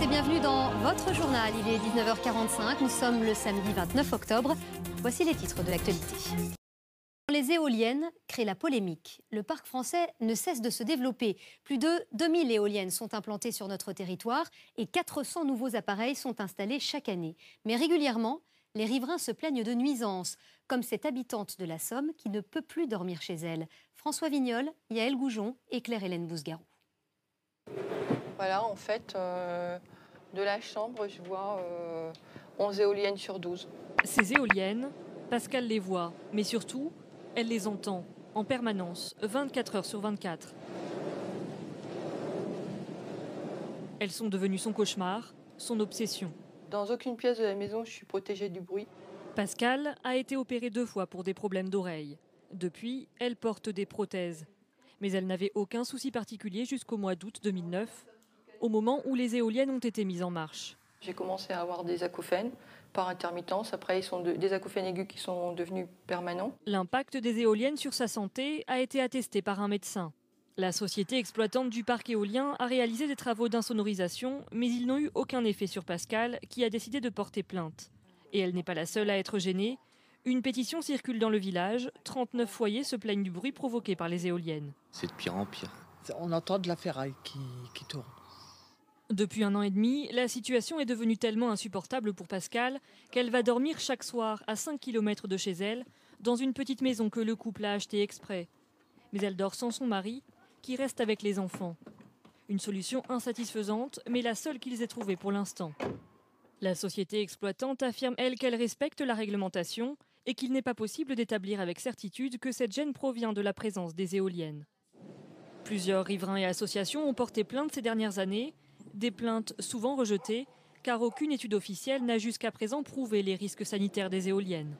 tous et bienvenue dans votre journal. Il est 19h45, nous sommes le samedi 29 octobre. Voici les titres de l'actualité. Les éoliennes créent la polémique. Le parc français ne cesse de se développer. Plus de 2000 éoliennes sont implantées sur notre territoire et 400 nouveaux appareils sont installés chaque année. Mais régulièrement, les riverains se plaignent de nuisances, comme cette habitante de la Somme qui ne peut plus dormir chez elle. François Vignol, Yaël Goujon et Claire-Hélène Bousgarou. Voilà, en fait, de la chambre, je vois 11 éoliennes sur 12. Ces éoliennes, Pascal les voit, mais surtout, elle les entend en permanence, 24 heures sur 24. Elles sont devenues son cauchemar, son obsession. Dans aucune pièce de la maison, je suis protégée du bruit. Pascal a été opérée 2 fois pour des problèmes d'oreille. Depuis, elle porte des prothèses. Mais elle n'avait aucun souci particulier jusqu'au mois d'août 2009, au moment où les éoliennes ont été mises en marche. J'ai commencé à avoir des acouphènes par intermittence. Après, ils sont des acouphènes aigus qui sont devenus permanents. L'impact des éoliennes sur sa santé a été attesté par un médecin. La société exploitante du parc éolien a réalisé des travaux d'insonorisation, mais ils n'ont eu aucun effet sur Pascal, qui a décidé de porter plainte. Et elle n'est pas la seule à être gênée. Une pétition circule dans le village. 39 foyers se plaignent du bruit provoqué par les éoliennes. C'est de pire en pire. On entend de la ferraille qui tourne. Depuis 1 an et demi, la situation est devenue tellement insupportable pour Pascal qu'elle va dormir chaque soir à 5 km de chez elle, dans une petite maison que le couple a achetée exprès. Mais elle dort sans son mari, qui reste avec les enfants. Une solution insatisfaisante, mais la seule qu'ils aient trouvée pour l'instant. La société exploitante affirme, elle, qu'elle respecte la réglementation et qu'il n'est pas possible d'établir avec certitude que cette gêne provient de la présence des éoliennes. Plusieurs riverains et associations ont porté plainte ces dernières années. Des plaintes souvent rejetées, car aucune étude officielle n'a jusqu'à présent prouvé les risques sanitaires des éoliennes.